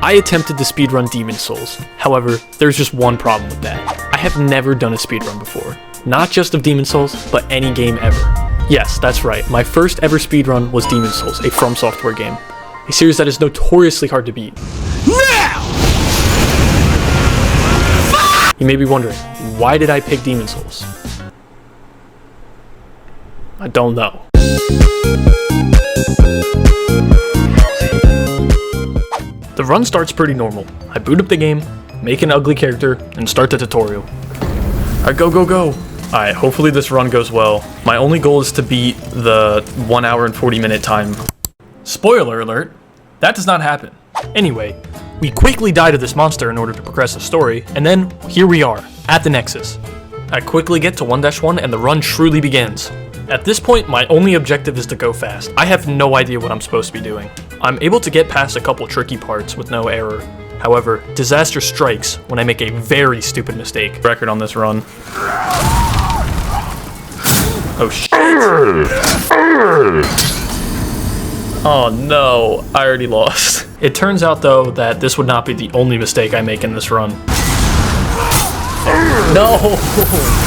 I attempted to speedrun Demon's Souls. However, there's just one problem with that. I have never done a speedrun before. Not just of Demon's Souls, but any game ever. Yes, that's right, my first ever speedrun was Demon's Souls, a From Software game. A series that is notoriously hard to beat. Now! You may be wondering, why did I pick Demon's Souls? I don't know. The run starts pretty normal. I boot up the game, make an ugly character, and start the tutorial. Alright, go, go, go! Alright, hopefully this run goes well. My only goal is to beat the 1 hour and 40 minute time. Spoiler alert, that does not happen. Anyway, we quickly die to this monster in order to progress the story, and then here we are, at the Nexus. I quickly get to 1-1 and the run truly begins. At this point, my only objective is to go fast. I have no idea what I'm supposed to be doing. I'm able to get past a couple tricky parts with no error. However, disaster strikes when I make a very stupid mistake. Record on this run. Oh shit. Oh no, I already lost. It turns out though that this would not be the only mistake I make in this run. No!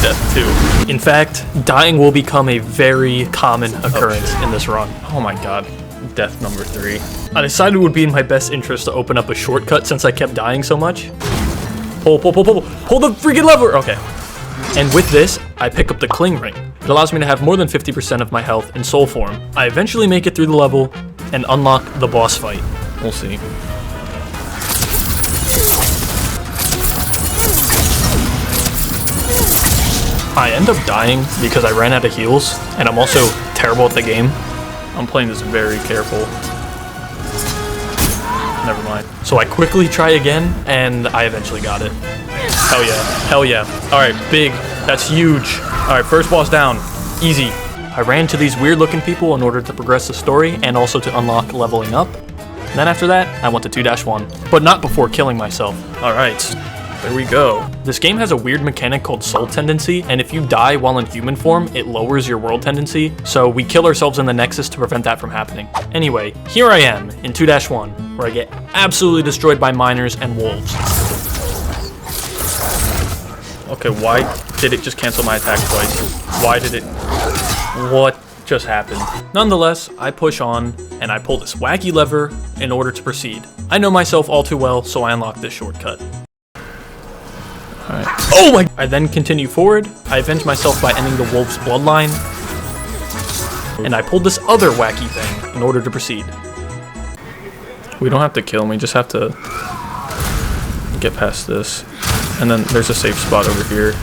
Death 2. In fact, dying will become a very common occurrence in this run. Oh my god. Death number 3. I decided it would be in my best interest to open up a shortcut since I kept dying so much. Pull the freaking lever! Okay. And with this, I pick up the Cling Ring. It allows me to have more than 50% of my health in soul form. I eventually make it through the level and unlock the boss fight. We'll see. I end up dying because I ran out of heals, and I'm also terrible at the game. I'm playing this very careful. Never mind. So I quickly try again, and I eventually got it. Hell yeah. Hell yeah. Alright, big. That's huge. Alright, first boss down. Easy. I ran to these weird looking people in order to progress the story, and also to unlock leveling up. And then after that, I went to 2-1. But not before killing myself. Alright. There we go. This game has a weird mechanic called soul tendency, and if you die while in human form, it lowers your world tendency, so we kill ourselves in the Nexus to prevent that from happening. Anyway, here I am in 2-1, where I get absolutely destroyed by miners and wolves. Okay, why did it just cancel my attack twice? Why did it... What just happened? Nonetheless, I push on, and I pull this wacky lever in order to proceed. I know myself all too well, so I unlock this shortcut. Alright. Oh my! I then continue forward. I avenge myself by ending the wolf's bloodline. And I pulled this other wacky thing in order to proceed. We don't have to kill him, we just have to get past this. And then there's a safe spot over here.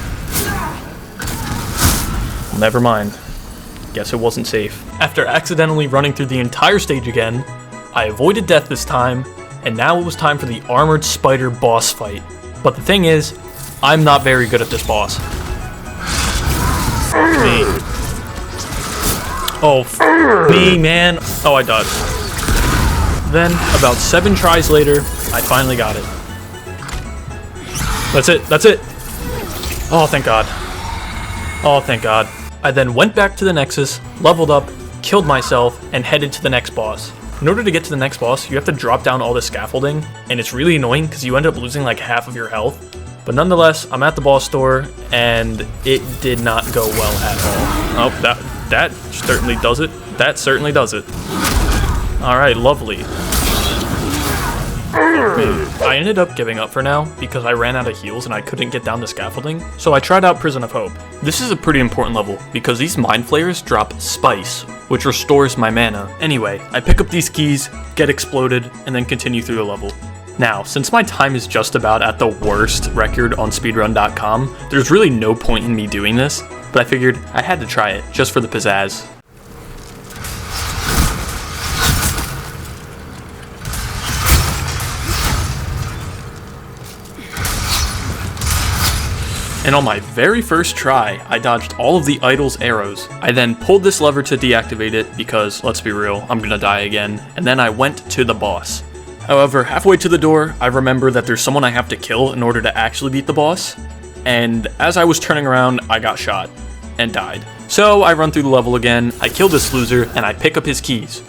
Never mind. Guess it wasn't safe. After accidentally running through the entire stage again, I avoided death this time, and now it was time for the armored spider boss fight. But the thing is, I'm not very good at this boss. Me. Oh, me, man. Oh, I dodged. Then, about 7 tries later, I finally got it. That's it, that's it. Oh, thank God. Oh, thank God. I then went back to the Nexus, leveled up, killed myself, and headed to the next boss. In order to get to the next boss, you have to drop down all the scaffolding, and it's really annoying because you end up losing like half of your health. But nonetheless, I'm at the boss store, and it did not go well at all. Oh, that certainly does it. That certainly does it. Alright, lovely. I ended up giving up for now because I ran out of heals and I couldn't get down the scaffolding, so I tried out Prison of Hope. This is a pretty important level because these mind flayers drop spice, which restores my mana. Anyway, I pick up these keys, get exploded, and then continue through the level. Now, since my time is just about at the worst record on speedrun.com, there's really no point in me doing this, but I figured I had to try it just for the pizzazz. And on my very first try, I dodged all of the idol's arrows. I then pulled this lever to deactivate it because, let's be real, I'm gonna die again, and then I went to the boss. However, halfway to the door, I remember that there's someone I have to kill in order to actually beat the boss, and as I was turning around, I got shot and died. So I run through the level again, I kill this loser, and I pick up his keys.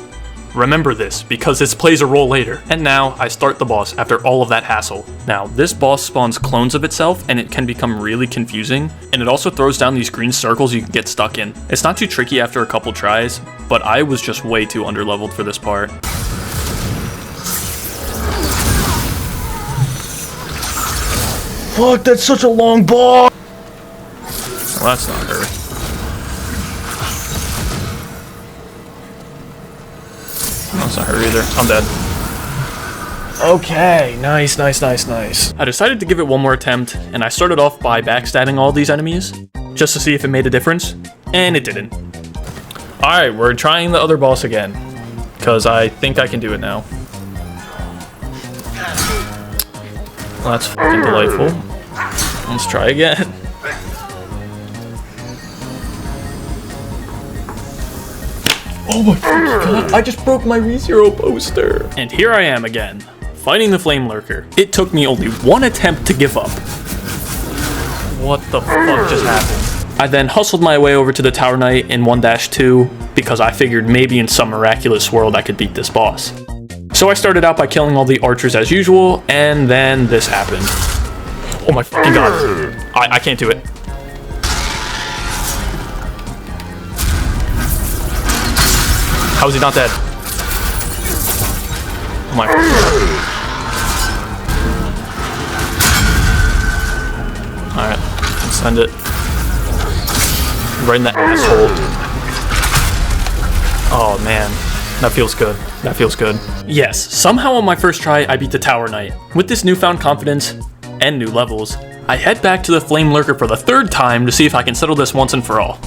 Remember this, because this plays a role later. And now, I start the boss after all of that hassle. Now, this boss spawns clones of itself, and it can become really confusing, and it also throws down these green circles you can get stuck in. It's not too tricky after a couple tries, but I was just way too underleveled for this part. Fuck, that's such a long boss! Well, that's not her. That's not her either. I'm dead. Okay, nice. I decided to give it one more attempt, and I started off by backstabbing all these enemies, just to see if it made a difference, and it didn't. Alright, we're trying the other boss again, because I think I can do it now. Well, that's fucking delightful. Let's try again. Oh my god, I just broke my ReZero poster. And here I am again, fighting the Flame Lurker. It took me only one attempt to give up. What the fuck just happened? I then hustled my way over to the Tower Knight in 1-2 because I figured maybe in some miraculous world I could beat this boss. So I started out by killing all the archers as usual, and then this happened. Oh my fucking god. I can't do it. How is he not dead? Oh my god. Alright, let's send it. Right in the asshole. Oh man. That feels good. That feels good. Yes, somehow on my first try, I beat the Tower Knight. With this newfound confidence and new levels, I head back to the Flame Lurker for the third time to see if I can settle this once and for all.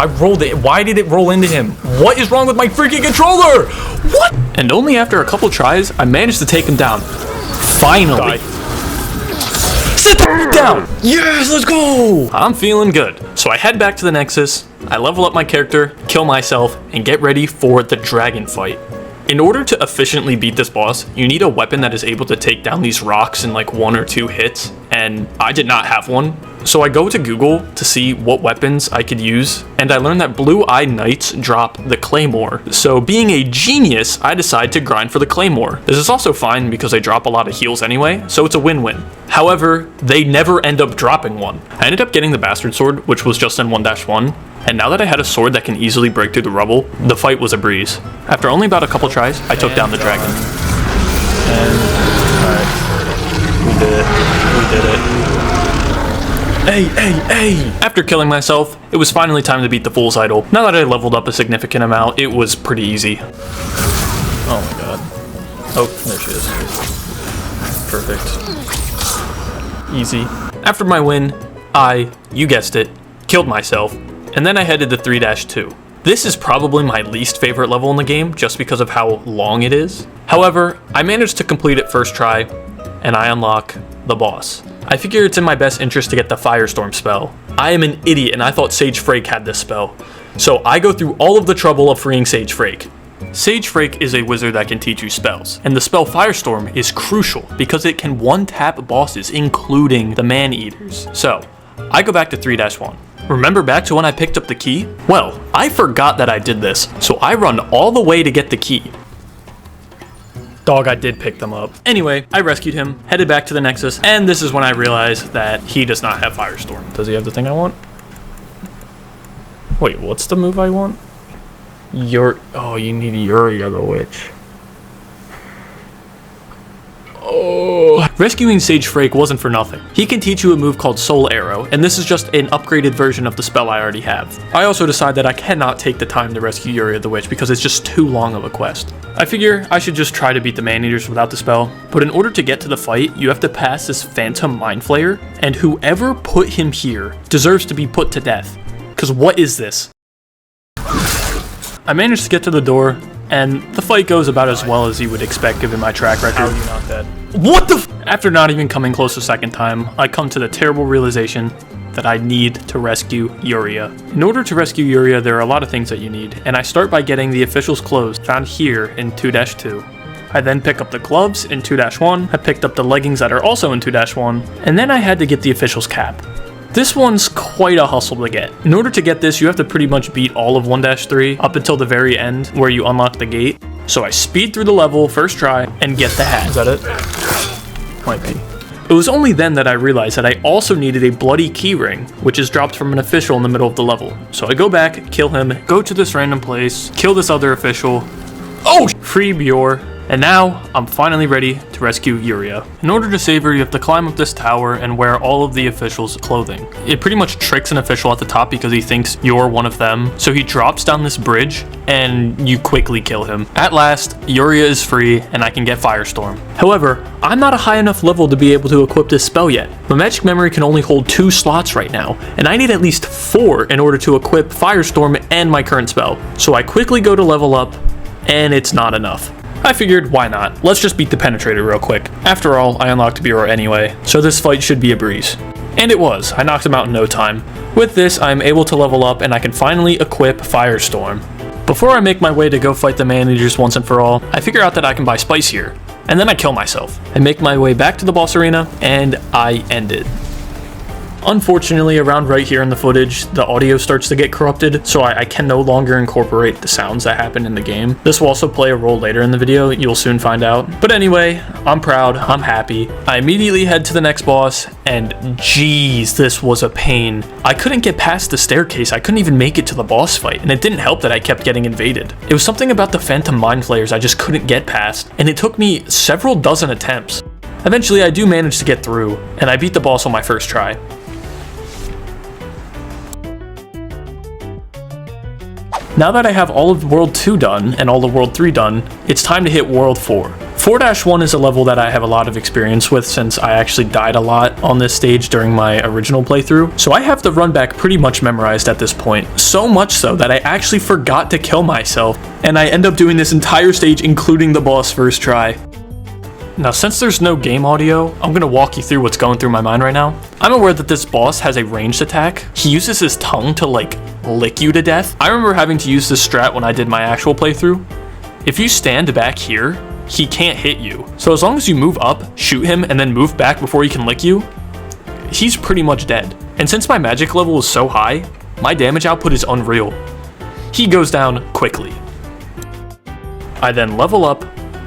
I rolled it. Why did it roll into him? What is wrong with my freaking controller? What? And only after a couple tries, I managed to take him down. Finally. Sit down. Yes, let's go. I'm feeling good. So I head back to the Nexus, I level up my character, kill myself, and get ready for the dragon fight. In order to efficiently beat this boss, you need a weapon that is able to take down these rocks in like 1 or 2 hits, and I did not have one. So I go to Google to see what weapons I could use, and I learned that blue-eyed knights drop the claymore. So being a genius, I decide to grind for the claymore. This is also fine because they drop a lot of heals anyway, so it's a win-win. However, they never end up dropping one. I ended up getting the bastard sword, which was just in 1-1, and now that I had a sword that can easily break through the rubble, the fight was a breeze. After only about a couple tries, I took down the dragon. And, alright, we did it. Hey! After killing myself, it was finally time to beat the Fool's Idol. Now that I leveled up a significant amount, it was pretty easy. Oh my god. Oh, there she is. Perfect. Easy. After my win, you guessed it, killed myself, and then I headed to 3-2. This is probably my least favorite level in the game, just because of how long it is. However, I managed to complete it first try, and I unlock the boss. I figure it's in my best interest to get the Firestorm spell. I am an idiot and I thought Sage Frake had this spell. So I go through all of the trouble of freeing Sage Frake. Sage Frake is a wizard that can teach you spells, and the spell Firestorm is crucial because it can one-tap bosses, including the Man-Eaters. So, I go back to 3-1. Remember back to when I picked up the key? Well, I forgot that I did this, so I run all the way to get the key. Dog, I did pick them up. Anyway, I rescued him, headed back to the Nexus, and this is when I realized that he does not have Firestorm. Does he have the thing I want? Wait, what's the move I want? Oh, you need Yuria the Witch. Oh. Rescuing Sage Frake wasn't for nothing. He can teach you a move called Soul Arrow, and this is just an upgraded version of the spell I already have. I also decide that I cannot take the time to rescue Yuria the Witch because it's just too long of a quest. I figure I should just try to beat the Man-Eaters without the spell, but in order to get to the fight, you have to pass this Phantom Mind Flayer, and whoever put him here deserves to be put to death. Cause what is this? I managed to get to the door, and the fight goes about as well as you would expect given my track record. How are you not dead? What the f- After not even coming close a second time, I come to the terrible realization that I need to rescue Yuria. In order to rescue Yuria, there are a lot of things that you need, and I start by getting the official's clothes found here in 2-2. I then pick up the gloves in 2-1, I picked up the leggings that are also in 2-1, and then I had to get the official's cap. This one's quite a hustle to get. In order to get this, you have to pretty much beat all of 1-3 up until the very end where you unlock the gate. So I speed through the level, first try, and get the hat. Is that it? Might be. It was only then that I realized that I also needed a bloody key ring, which is dropped from an official in the middle of the level. So I go back, kill him, go to this random place, kill this other official, free Bjor, and now I'm finally ready to rescue Yuria. In order to save her, you have to climb up this tower and wear all of the officials' clothing. It pretty much tricks an official at the top because he thinks you're one of them, so he drops down this bridge and you quickly kill him. At last, Yuria is free and I can get Firestorm. However, I'm not a high enough level to be able to equip this spell yet. My magic memory can only hold 2 slots right now, and I need at least 4 in order to equip Firestorm and my current spell. So I quickly go to level up, and it's not enough. I figured, why not? Let's just beat the Penetrator real quick. After all, I unlocked Bjor anyway, so this fight should be a breeze. And it was. I knocked him out in no time. With this, I'm able to level up and I can finally equip Firestorm. Before I make my way to go fight the man-eaters once and for all, I figure out that I can buy spice here. And then I kill myself. I make my way back to the boss arena, and I end it. Unfortunately, around right here in the footage, the audio starts to get corrupted, so I can no longer incorporate the sounds that happen in the game. This will also play a role later in the video, you'll soon find out. But anyway, I'm proud, I'm happy. I immediately head to the next boss, and geez, this was a pain. I couldn't get past the staircase, I couldn't even make it to the boss fight, and it didn't help that I kept getting invaded. It was something about the Phantom Mind Flayers I just couldn't get past, and it took me several dozen attempts. Eventually, I do manage to get through, and I beat the boss on my first try. Now that I have all of World 2 done and all of World 3 done, it's time to hit World 4. 4-1 is a level that I have a lot of experience with since I actually died a lot on this stage during my original playthrough, so I have the run back pretty much memorized at this point. So much so that I actually forgot to kill myself, and I end up doing this entire stage including the boss first try. Now, since there's no game audio, I'm going to walk you through what's going through my mind right now. I'm aware that this boss has a ranged attack. He uses his tongue to, lick you to death. I remember having to use this strat when I did my actual playthrough. If you stand back here, he can't hit you. So as long as you move up, shoot him, and then move back before he can lick you, he's pretty much dead. And since my magic level is so high, my damage output is unreal. He goes down quickly. I then level up,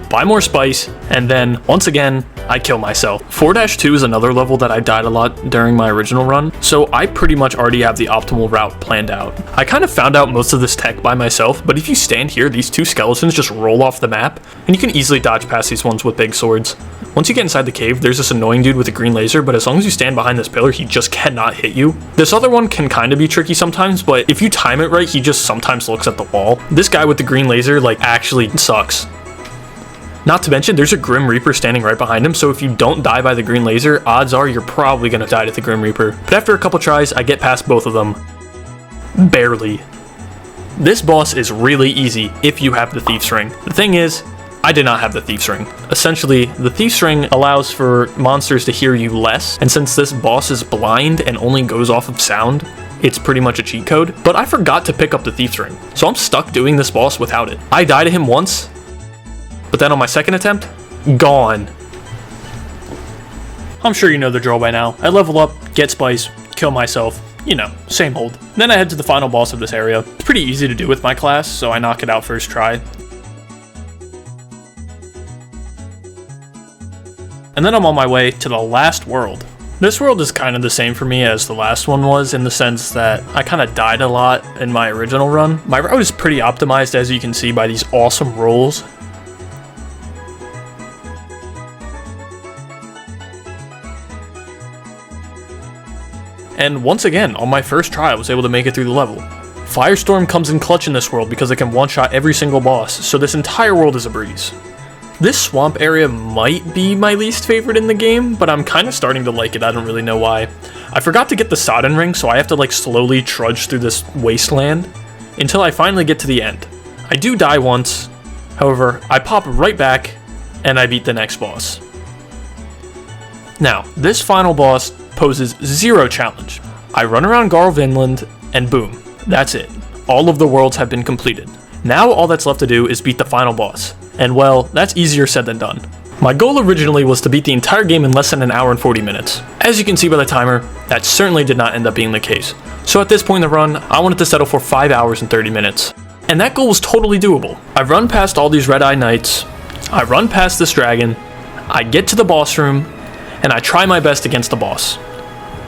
buy more spice, and then, once again, I kill myself. 4-2 is another level that I died a lot during my original run, so I pretty much already have the optimal route planned out. I kind of found out most of this tech by myself, but if you stand here, these 2 skeletons just roll off the map, and you can easily dodge past these ones with big swords. Once you get inside the cave, there's this annoying dude with a green laser, but as long as you stand behind this pillar, he just cannot hit you. This other one can kind of be tricky sometimes, but if you time it right, he just sometimes looks at the wall. This guy with the green laser, actually sucks. Not to mention, there's a Grim Reaper standing right behind him, so if you don't die by the green laser, odds are you're probably gonna die to the Grim Reaper. But after a couple tries, I get past both of them. Barely. This boss is really easy if you have the Thief's Ring. The thing is, I did not have the Thief's Ring. Essentially, the Thief's Ring allows for monsters to hear you less, and since this boss is blind and only goes off of sound, it's pretty much a cheat code. But I forgot to pick up the Thief's Ring, so I'm stuck doing this boss without it. I die to him once, but then on my second attempt, gone. I'm sure you know the drill by now. I level up, get spice, kill myself, you know, same old. Then I head to the final boss of this area. It's pretty easy to do with my class, so I knock it out first try. And then I'm on my way to the last world. This world is kind of the same for me as the last one was, in the sense that I kind of died a lot in my original run. My route is pretty optimized, as you can see by these awesome rolls. And once again, on my first try, I was able to make it through the level. Firestorm comes in clutch in this world because it can one-shot every single boss, so this entire world is a breeze. This swamp area might be my least favorite in the game, but I'm kind of starting to like it, I don't really know why. I forgot to get the Sodden Ring, so I have to slowly trudge through this wasteland until I finally get to the end. I do die once, however, I pop right back and I beat the next boss. Now, this final boss poses zero challenge. I run around Garl Vinland and boom, that's it. All of the worlds have been completed. Now all that's left to do is beat the final boss. And well, that's easier said than done. My goal originally was to beat the entire game in less than an hour and 40 minutes. As you can see by the timer, that certainly did not end up being the case. So at this point in the run, I wanted to settle for 5 hours and 30 minutes. And that goal was totally doable. I run past all these red-eye knights, I run past this dragon, I get to the boss room, and I try my best against the boss.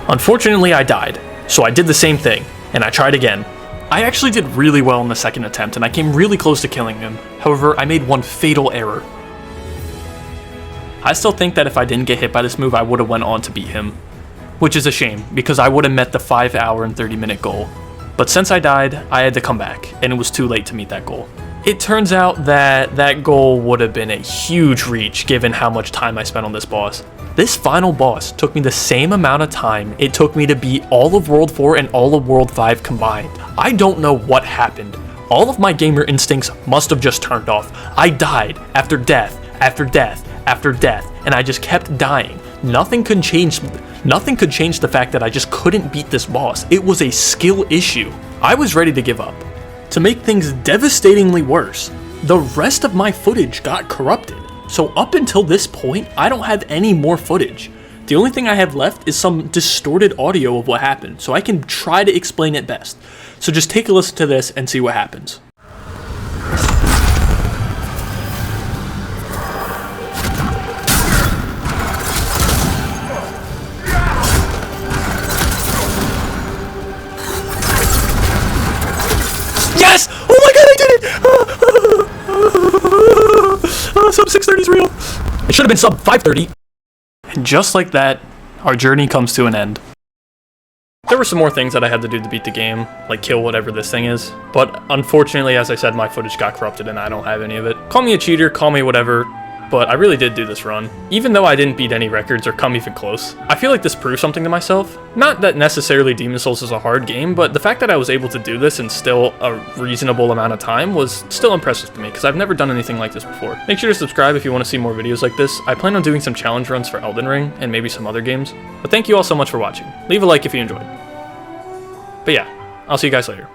Unfortunately, I died, so I did the same thing, and I tried again. I actually did really well in the second attempt, and I came really close to killing him. However, I made one fatal error. I still think that if I didn't get hit by this move, I would have went on to beat him. Which is a shame, because I would have met the 5 hour and 30 minute goal. But since I died, I had to come back, and it was too late to meet that goal. It turns out that that goal would have been a huge reach given how much time I spent on this boss. This final boss took me the same amount of time it took me to beat all of World 4 and all of World 5 combined. I don't know what happened. All of my gamer instincts must have just turned off. I died after death, after death, after death, and I just kept dying. Nothing could change the fact that I just couldn't beat this boss. It was a skill issue. I was ready to give up. To make things devastatingly worse, the rest of my footage got corrupted. So up until this point, I don't have any more footage. The only thing I have left is some distorted audio of what happened, so I can try to explain it best. So just take a listen to this and see what happens. Yes! Oh my god, I did it! Sub 630 is real. It should have been sub 530. And just like that, our journey comes to an end. There were some more things that I had to do to beat the game, like kill whatever this thing is. But unfortunately, as I said, my footage got corrupted and I don't have any of it. Call me a cheater, call me whatever, but I really did do this run. Even though I didn't beat any records or come even close, I feel like this proves something to myself. Not that necessarily Demon's Souls is a hard game, but the fact that I was able to do this in still a reasonable amount of time was still impressive to me, because I've never done anything like this before. Make sure to subscribe if you want to see more videos like this. I plan on doing some challenge runs for Elden Ring, and maybe some other games. But thank you all so much for watching. Leave a like if you enjoyed. But yeah, I'll see you guys later.